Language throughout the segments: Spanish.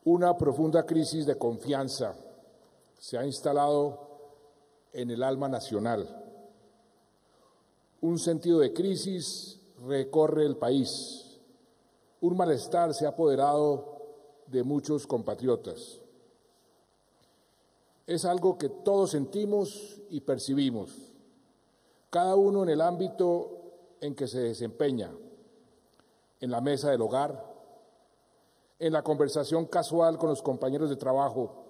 Una profunda crisis de confianza se ha instalado en el alma nacional. Un sentido de crisis recorre el país. Un malestar se ha apoderado de muchos compatriotas. Es algo que todos sentimos y percibimos, cada uno en el ámbito en que se desempeña, en la mesa del hogar, en la conversación casual con los compañeros de trabajo,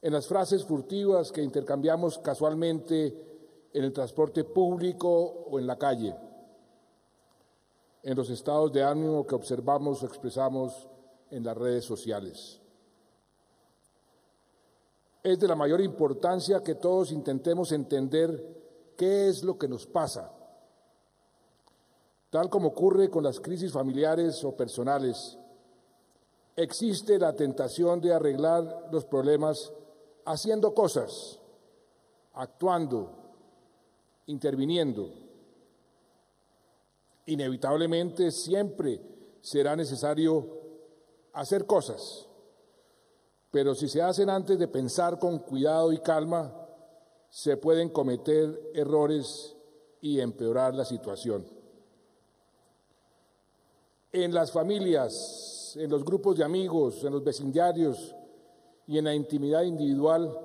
en las frases furtivas que intercambiamos casualmente en el transporte público o en la calle, en los estados de ánimo que observamos o expresamos en las redes sociales. Es de la mayor importancia que todos intentemos entender qué es lo que nos pasa. Tal como ocurre con las crisis familiares o personales, existe la tentación de arreglar los problemas haciendo cosas, actuando, interviniendo. Inevitablemente siempre será necesario hacer cosas, pero si se hacen antes de pensar con cuidado y calma, se pueden cometer errores y empeorar la situación. En las familias, en los grupos de amigos, en los vecindarios y en la intimidad individual,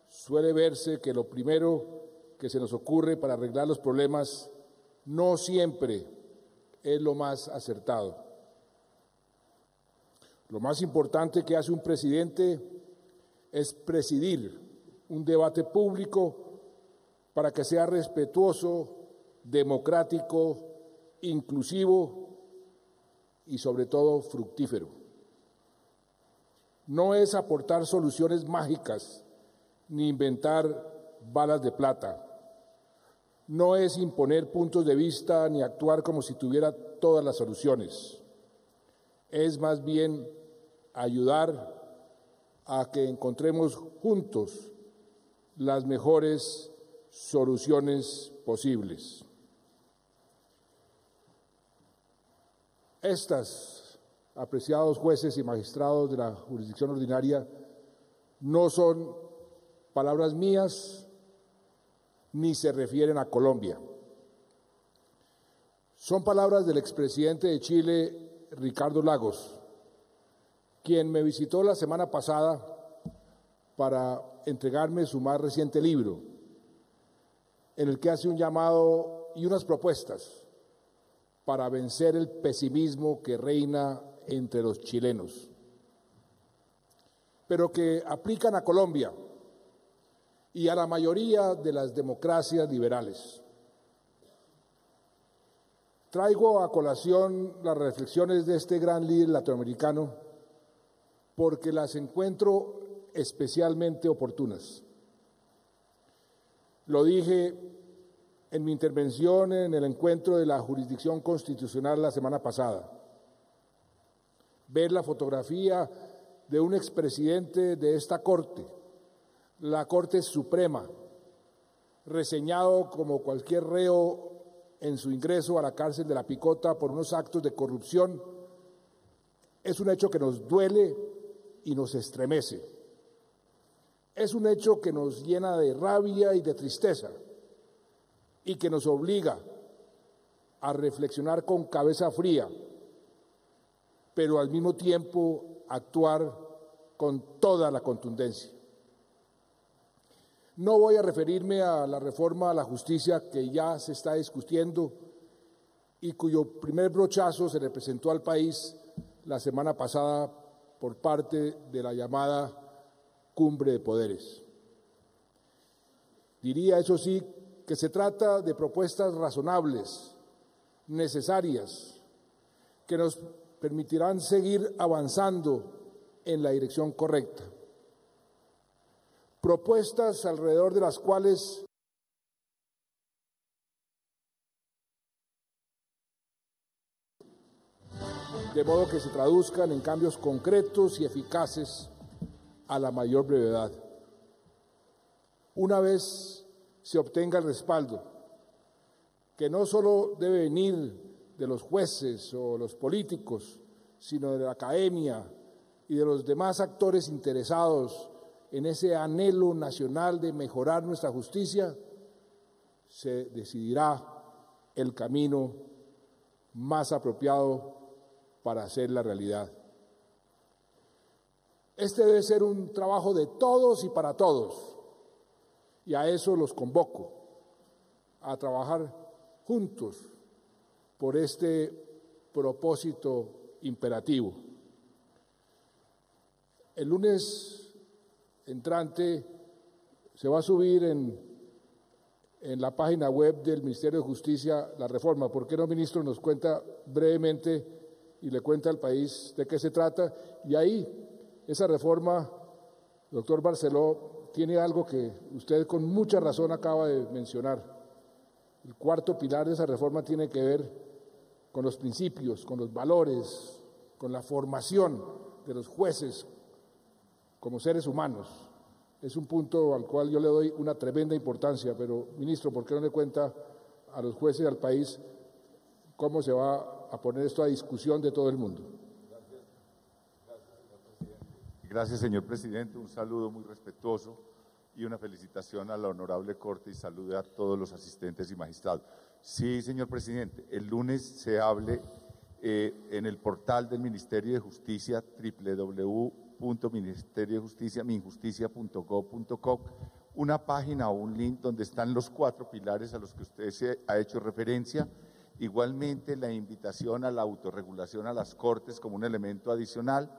suele verse que lo primero que se nos ocurre para arreglar los problemas no siempre es lo más acertado. Lo más importante que hace un presidente es presidir un debate público para que sea respetuoso, democrático, inclusivo y sobre todo fructífero. No es aportar soluciones mágicas ni inventar balas de plata. No es imponer puntos de vista ni actuar como si tuviera todas las soluciones. Es más bien ayudar a que encontremos juntos las mejores soluciones posibles. Estas, apreciados jueces y magistrados de la jurisdicción ordinaria, no son palabras mías ni se refieren a Colombia. Son palabras del expresidente de Chile, Ricardo Lagos, quien me visitó la semana pasada para entregarme su más reciente libro, en el que hace un llamado y unas propuestas para vencer el pesimismo que reina entre los chilenos, pero que aplican a Colombia y a la mayoría de las democracias liberales. Traigo a colación las reflexiones de este gran líder latinoamericano porque las encuentro especialmente oportunas. Lo dije en mi intervención en el encuentro de la jurisdicción constitucional la semana pasada. Ver la fotografía de un expresidente de esta Corte, la Corte Suprema, reseñado como cualquier reo en su ingreso a la cárcel de La Picota por unos actos de corrupción, es un hecho que nos duele y nos estremece. Es un hecho que nos llena de rabia y de tristeza y que nos obliga a reflexionar con cabeza fría, pero al mismo tiempo actuar con toda la contundencia. No voy a referirme a la reforma a la justicia que ya se está discutiendo y cuyo primer brochazo se le presentó al país la semana pasada por parte de la llamada Cumbre de Poderes. Diría, eso sí, que se trata de propuestas razonables, necesarias, que nos permitirán seguir avanzando en la dirección correcta. Propuestas alrededor de las cuales de modo que se traduzcan en cambios concretos y eficaces a la mayor brevedad. Una vez se obtenga el respaldo, que no solo debe venir de los jueces o los políticos, sino de la academia y de los demás actores interesados en ese anhelo nacional de mejorar nuestra justicia, se decidirá el camino más apropiado para hacerla realidad. Este debe ser un trabajo de todos y para todos, y a eso los convoco, a trabajar juntos por este propósito imperativo. El lunes entrante se va a subir en la página web del Ministerio de Justicia la reforma. ¿Por qué no, ministro, nos cuenta brevemente y le cuenta al país de qué se trata? Y ahí, esa reforma, doctor Barceló, tiene algo que usted con mucha razón acaba de mencionar. El cuarto pilar de esa reforma tiene que ver con los principios, con los valores, con la formación de los jueces como seres humanos. Es un punto al cual yo le doy una tremenda importancia, pero, ministro, ¿por qué no le cuenta a los jueces y al país cómo se va a poner esto a discusión de todo el mundo? Gracias, señor presidente. Un saludo muy respetuoso y una felicitación a la honorable Corte y saludo a todos los asistentes y magistrados. Sí, señor presidente, el lunes se hable en el portal del Ministerio de Justicia, www.ministeriodejusticia.minjusticia.gov.co, una página o un link donde están los 4 pilares a los que usted se ha hecho referencia. Igualmente, la invitación a la autorregulación a las Cortes como un elemento adicional,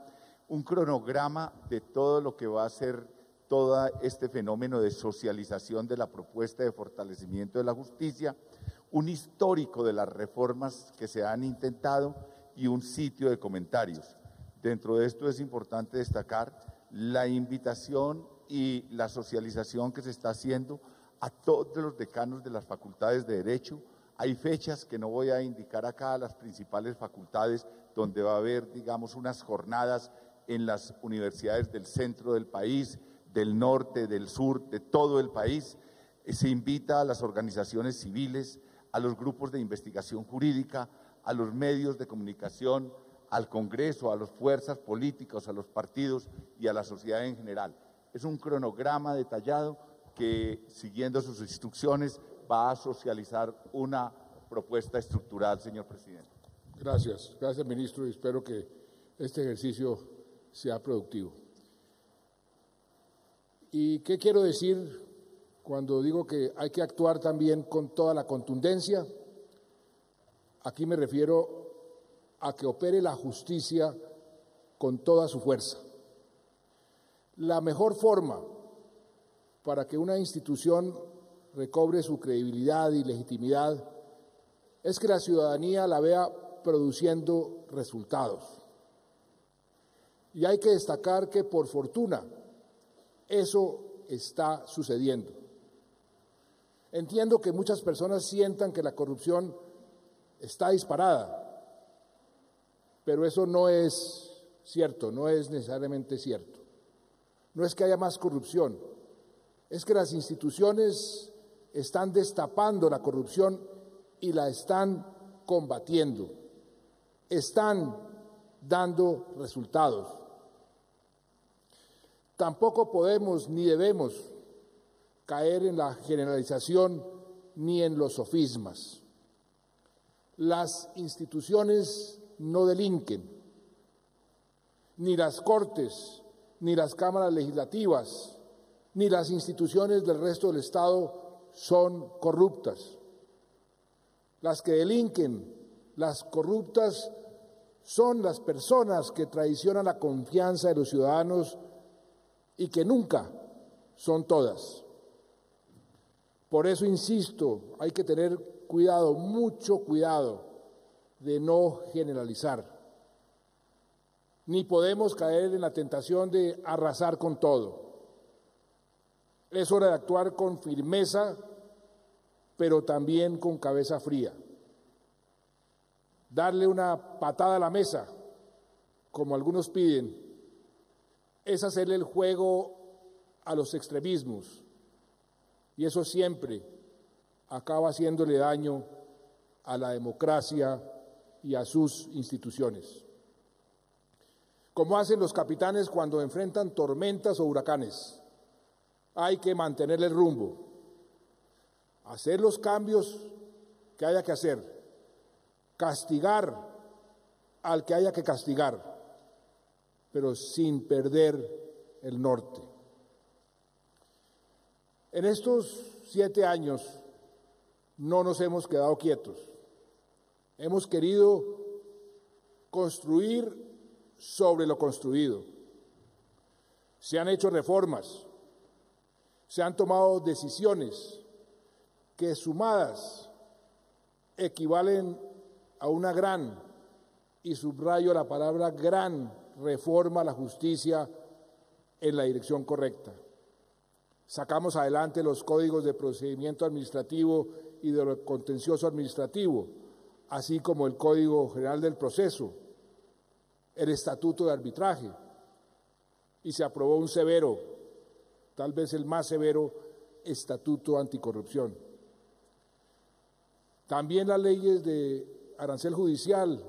un cronograma de todo lo que va a ser todo este fenómeno de socialización de la propuesta de fortalecimiento de la justicia, un histórico de las reformas que se han intentado y un sitio de comentarios. Dentro de esto es importante destacar la invitación y la socialización que se está haciendo a todos los decanos de las facultades de Derecho. Hay fechas que no voy a indicar acá, las principales facultades, donde va a haber, digamos, unas jornadas en las universidades del centro del país, del norte, del sur, de todo el país. Se invita a las organizaciones civiles, a los grupos de investigación jurídica, a los medios de comunicación, al Congreso, a las fuerzas políticas, a los partidos y a la sociedad en general. Es un cronograma detallado que, siguiendo sus instrucciones, va a socializar una propuesta estructural, señor presidente. Gracias, gracias, ministro, y espero que este ejercicio sea productivo. ¿Y qué quiero decir cuando digo que hay que actuar también con toda la contundencia? Aquí me refiero a que opere la justicia con toda su fuerza. La mejor forma para que una institución recobre su credibilidad y legitimidad es que la ciudadanía la vea produciendo resultados. Y hay que destacar que, por fortuna, eso está sucediendo. Entiendo que muchas personas sientan que la corrupción está disparada, pero eso no es cierto, no es necesariamente cierto. No es que haya más corrupción, es que las instituciones están destapando la corrupción y la están combatiendo, están dando resultados. Tampoco podemos ni debemos caer en la generalización ni en los sofismas. Las instituciones no delinquen, ni las Cortes, ni las cámaras legislativas, ni las instituciones del resto del Estado son corruptas. Las que delinquen, las corruptas, son las personas que traicionan la confianza de los ciudadanos y que nunca son todas. Por eso insisto, hay que tener cuidado, mucho cuidado, de no generalizar. Ni podemos caer en la tentación de arrasar con todo. Es hora de actuar con firmeza, pero también con cabeza fría. Darle una patada a la mesa, como algunos piden, es hacerle el juego a los extremismos, y eso siempre acaba haciéndole daño a la democracia y a sus instituciones. Como hacen los capitanes cuando enfrentan tormentas o huracanes, hay que mantener el rumbo, hacer los cambios que haya que hacer, castigar al que haya que castigar, pero sin perder el norte. En estos 7 años no nos hemos quedado quietos. Hemos querido construir sobre lo construido. Se han hecho reformas, se han tomado decisiones que sumadas equivalen a una gran, y subrayo la palabra gran, reforma a la justicia en la dirección correcta. Sacamos adelante los códigos de procedimiento administrativo y de lo contencioso administrativo, así como el Código General del Proceso, el Estatuto de Arbitraje, y se aprobó un severo, tal vez el más severo, Estatuto Anticorrupción. También las leyes de arancel judicial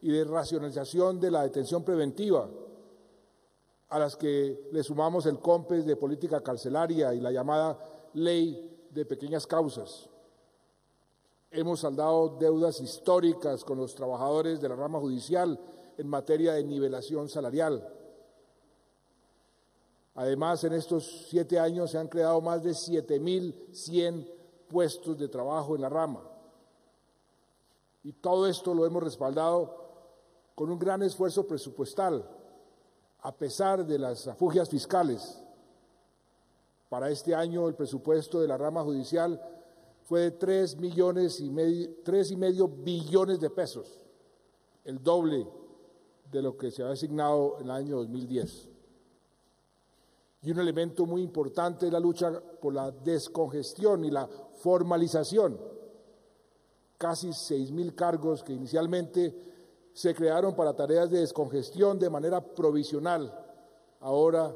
y de racionalización de la detención preventiva, a las que le sumamos el COMPES de política carcelaria y la llamada Ley de Pequeñas Causas. Hemos saldado deudas históricas con los trabajadores de la rama judicial en materia de nivelación salarial. Además, en estos 7 años se han creado más de 7.100 puestos de trabajo en la rama. Y todo esto lo hemos respaldado con un gran esfuerzo presupuestal, a pesar de las afugias fiscales. Para este año el presupuesto de la rama judicial fue de 3,5 billones de pesos, el doble de lo que se había asignado en el año 2010. Y un elemento muy importante es la lucha por la descongestión y la formalización. Casi 6.000 cargos que inicialmente se crearon para tareas de descongestión de manera provisional, ahora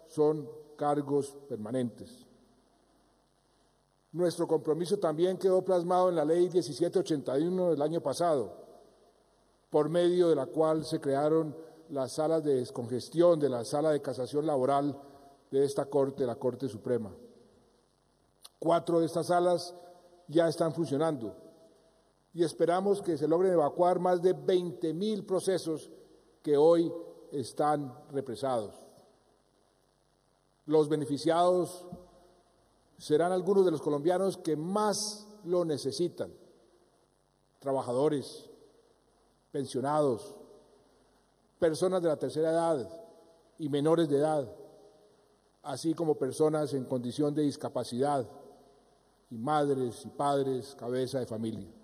son cargos permanentes. Nuestro compromiso también quedó plasmado en la Ley 1781 del año pasado, por medio de la cual se crearon las salas de descongestión de la Sala de Casación Laboral de esta Corte, la Corte Suprema. 4 de estas salas ya están funcionando y esperamos que se logren evacuar más de 20.000 procesos que hoy están represados. Los beneficiados serán algunos de los colombianos que más lo necesitan: trabajadores, pensionados, personas de la tercera edad y menores de edad, así como personas en condición de discapacidad y madres y padres, cabeza de familia.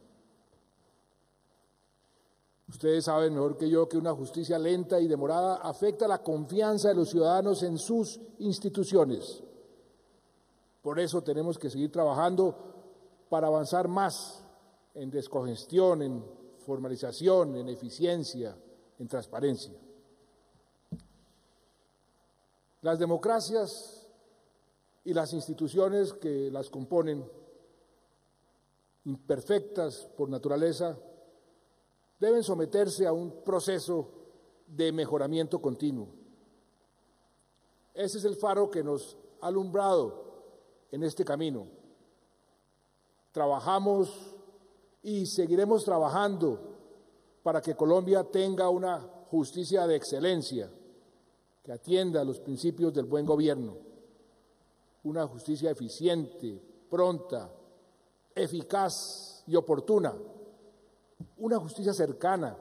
Ustedes saben mejor que yo que una justicia lenta y demorada afecta la confianza de los ciudadanos en sus instituciones. Por eso tenemos que seguir trabajando para avanzar más en descongestión, en formalización, en eficiencia, en transparencia. Las democracias y las instituciones que las componen, imperfectas por naturaleza, deben someterse a un proceso de mejoramiento continuo. Ese es el faro que nos ha alumbrado en este camino. Trabajamos y seguiremos trabajando para que Colombia tenga una justicia de excelencia que atienda a los principios del buen gobierno, una justicia eficiente, pronta, eficaz y oportuna, una justicia cercana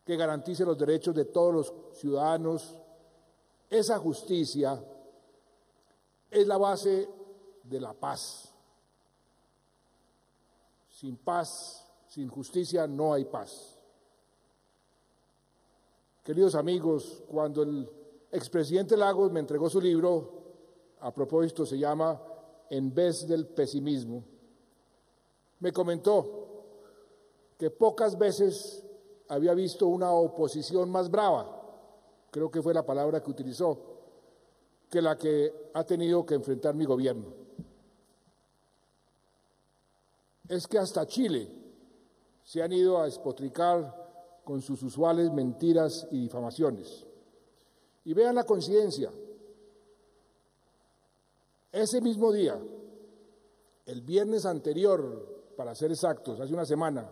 que garantice los derechos de todos los ciudadanos. Esa justicia es la base de la paz. Sin paz, sin justicia, no hay paz. Queridos amigos, cuando el expresidente Lagos me entregó su libro, a propósito se llama En vez del pesimismo, me comentó que pocas veces había visto una oposición más brava, creo que fue la palabra que utilizó, que la que ha tenido que enfrentar mi gobierno. Es que hasta Chile se han ido a despotricar con sus usuales mentiras y difamaciones. Y vean la coincidencia. Ese mismo día, el viernes anterior, para ser exactos, hace una semana,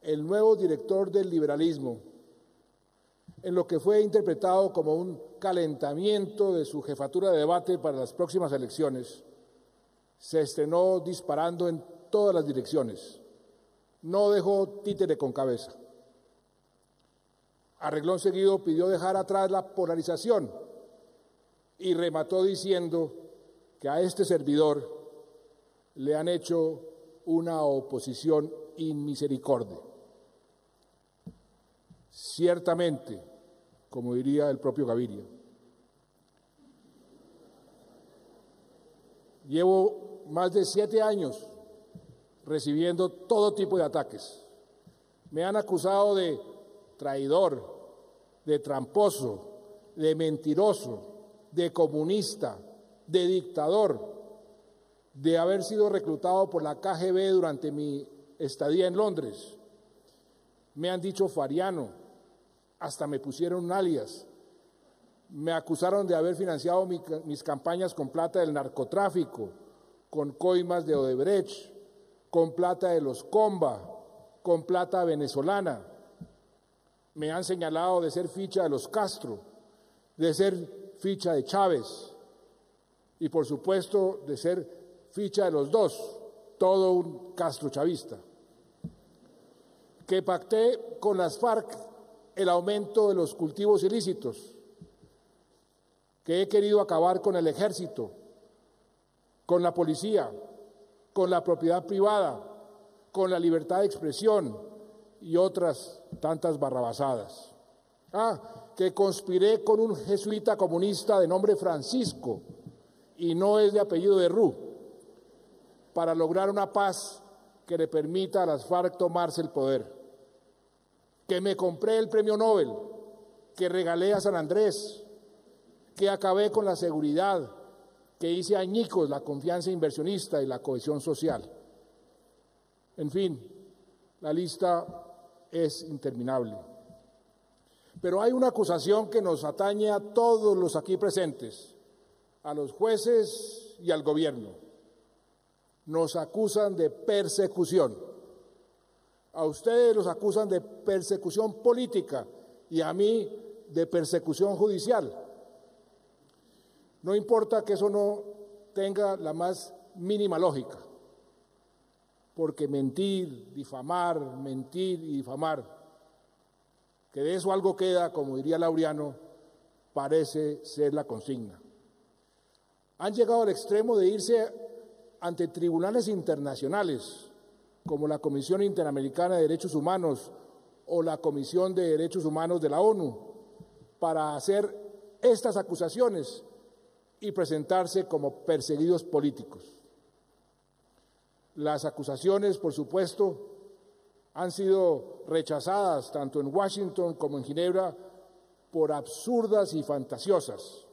el nuevo director del liberalismo, en lo que fue interpretado como un calentamiento de su jefatura de debate para las próximas elecciones, se estrenó disparando en todas las direcciones. No dejó títere con cabeza. A renglón seguido pidió dejar atrás la polarización y remató diciendo que a este servidor le han hecho una oposición inmisericordia. Ciertamente, como diría el propio Gaviria. Llevo más de 7 años recibiendo todo tipo de ataques. Me han acusado de traidor, de tramposo, de mentiroso, de comunista, de dictador, de haber sido reclutado por la KGB durante mi estadía en Londres. Me han dicho fariano, hasta me pusieron un alias. Me acusaron de haber financiado mis campañas con plata del narcotráfico, con coimas de Odebrecht, con plata de los Comba, con plata venezolana. Me han señalado de ser ficha de los Castro, de ser ficha de Chávez y, por supuesto, de ser ficha de los dos, todo un castrochavista. Que pacté con las FARC el aumento de los cultivos ilícitos, que he querido acabar con el ejército, con la policía, con la propiedad privada, con la libertad de expresión y otras tantas barrabasadas. Que conspiré con un jesuita comunista de nombre Francisco, y no es de apellido de Rú, para lograr una paz que le permita a las FARC tomarse el poder. Que me compré el premio Nobel, que regalé a San Andrés, que acabé con la seguridad, que hice añicos la confianza inversionista y la cohesión social. En fin, la lista es interminable. Pero hay una acusación que nos atañe a todos los aquí presentes, a los jueces y al gobierno. Nos acusan de persecución. A ustedes los acusan de persecución política y a mí de persecución judicial. No importa que eso no tenga la más mínima lógica, porque mentir y difamar, que de eso algo queda, como diría Laureano, parece ser la consigna. Han llegado al extremo de irse ante tribunales internacionales, como la Comisión Interamericana de Derechos Humanos o la Comisión de Derechos Humanos de la ONU, para hacer estas acusaciones y presentarse como perseguidos políticos. Las acusaciones, por supuesto, han sido rechazadas tanto en Washington como en Ginebra por absurdas y fantasiosas.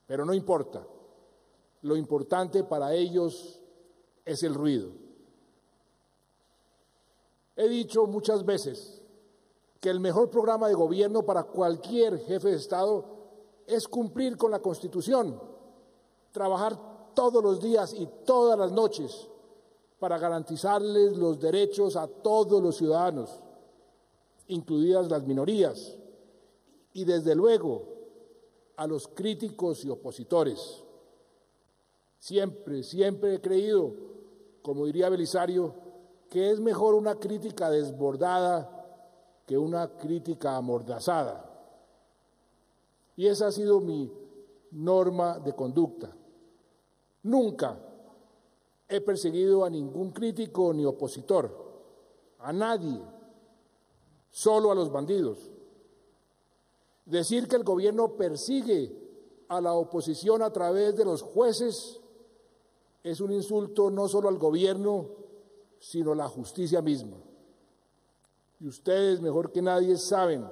Pero no importa. Lo importante para ellos es el ruido. He dicho muchas veces que el mejor programa de gobierno para cualquier jefe de Estado es cumplir con la Constitución, trabajar todos los días y todas las noches para garantizarles los derechos a todos los ciudadanos, incluidas las minorías, y desde luego a los críticos y opositores. Siempre he creído, como diría Belisario, que es mejor una crítica desbordada que una crítica amordazada. Y esa ha sido mi norma de conducta. Nunca he perseguido a ningún crítico ni opositor, a nadie, solo a los bandidos. Decir que el gobierno persigue a la oposición a través de los jueces es un insulto no solo al gobierno, sino a la justicia misma. Y ustedes, mejor que nadie, saben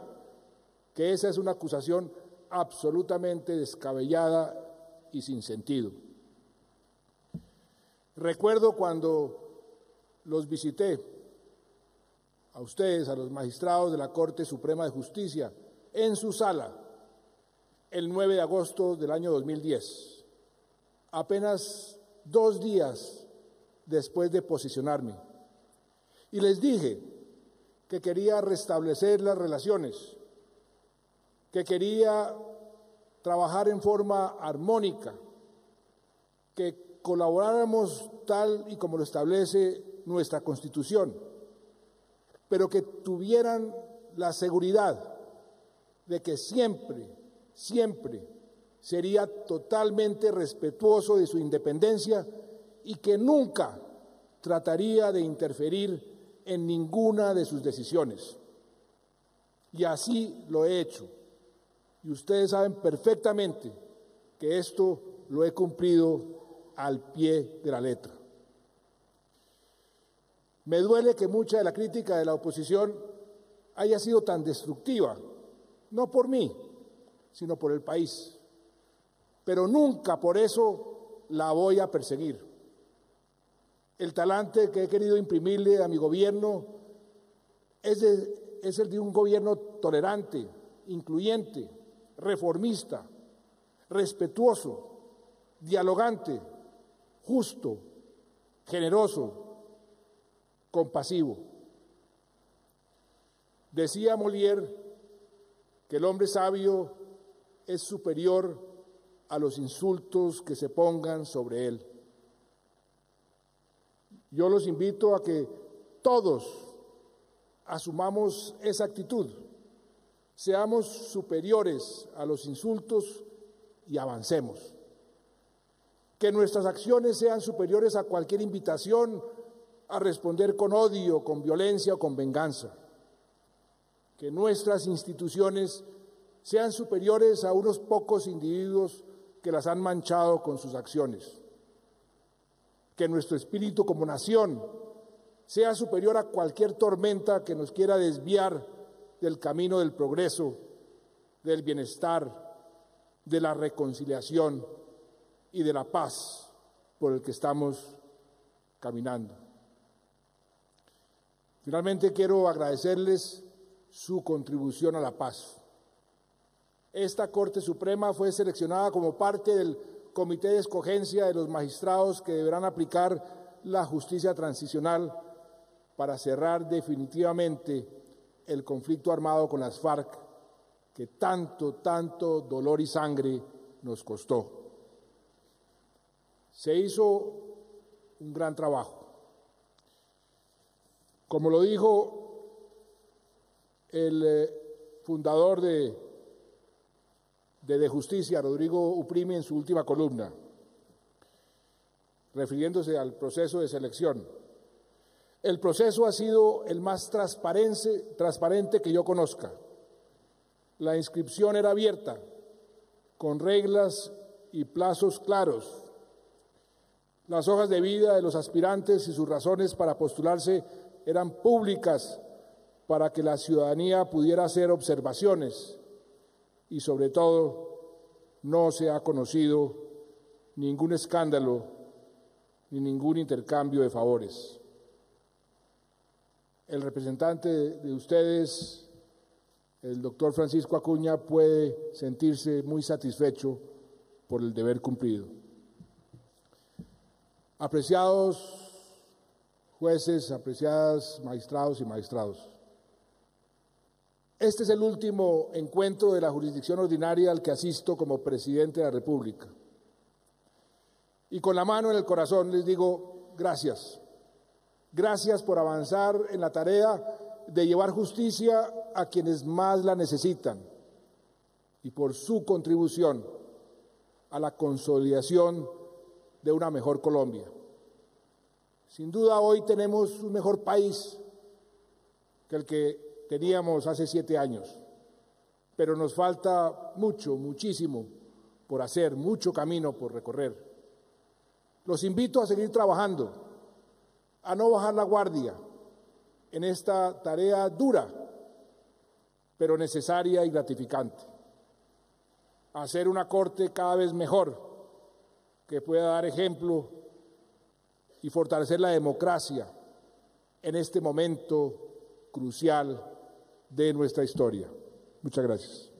que esa es una acusación absolutamente descabellada y sin sentido. Recuerdo cuando los visité, a ustedes, a los magistrados de la Corte Suprema de Justicia, en su sala, el 9 de agosto del año 2010, apenas 2 días después de posicionarme. Y les dije que quería restablecer las relaciones, que quería trabajar en forma armónica, que colaboráramos tal y como lo establece nuestra Constitución, pero que tuvieran la seguridad de que siempre sería totalmente respetuoso de su independencia y que nunca trataría de interferir en ninguna de sus decisiones. Y así lo he hecho. Y ustedes saben perfectamente que esto lo he cumplido al pie de la letra. Me duele que mucha de la crítica de la oposición haya sido tan destructiva, no por mí, sino por el país. Pero nunca por eso la voy a perseguir. El talante que he querido imprimirle a mi gobierno es el de un gobierno tolerante, incluyente, reformista, respetuoso, dialogante, justo, generoso, compasivo. Decía Molière que el hombre sabio es superior a los insultos que se pongan sobre él. Yo los invito a que todos asumamos esa actitud, seamos superiores a los insultos y avancemos. Que nuestras acciones sean superiores a cualquier invitación a responder con odio, con violencia o con venganza. Que nuestras instituciones sean superiores a unos pocos individuos que las han manchado con sus acciones. Que nuestro espíritu como nación sea superior a cualquier tormenta que nos quiera desviar del camino del progreso, del bienestar, de la reconciliación y de la paz por el que estamos caminando. Finalmente, quiero agradecerles su contribución a la paz. Esta Corte Suprema fue seleccionada como parte del Comité de Escogencia de los magistrados que deberán aplicar la justicia transicional para cerrar definitivamente el conflicto armado con las FARC que tanto dolor y sangre nos costó. Se hizo un gran trabajo. Como lo dijo el fundador de Justicia, Rodrigo Uprimi, en su última columna, refiriéndose al proceso de selección, el proceso ha sido el más transparente que yo conozca. La inscripción era abierta, con reglas y plazos claros. Las hojas de vida de los aspirantes y sus razones para postularse eran públicas para que la ciudadanía pudiera hacer observaciones y, sobre todo, no se ha conocido ningún escándalo ni ningún intercambio de favores. El representante de ustedes, el doctor Francisco Acuña, puede sentirse muy satisfecho por el deber cumplido. Apreciados jueces, apreciadas magistrados y magistrados, este es el último encuentro de la jurisdicción ordinaria al que asisto como presidente de la República. Y con la mano en el corazón les digo gracias. Gracias por avanzar en la tarea de llevar justicia a quienes más la necesitan y por su contribución a la consolidación de una mejor Colombia. Sin duda hoy tenemos un mejor país que el que teníamos hace 7 años, pero nos falta muchísimo por hacer, mucho camino por recorrer. Los invito a seguir trabajando, a no bajar la guardia en esta tarea dura, pero necesaria y gratificante. Hacer una Corte cada vez mejor, que pueda dar ejemplo y fortalecer la democracia en este momento crucial de nuestra historia. Muchas gracias.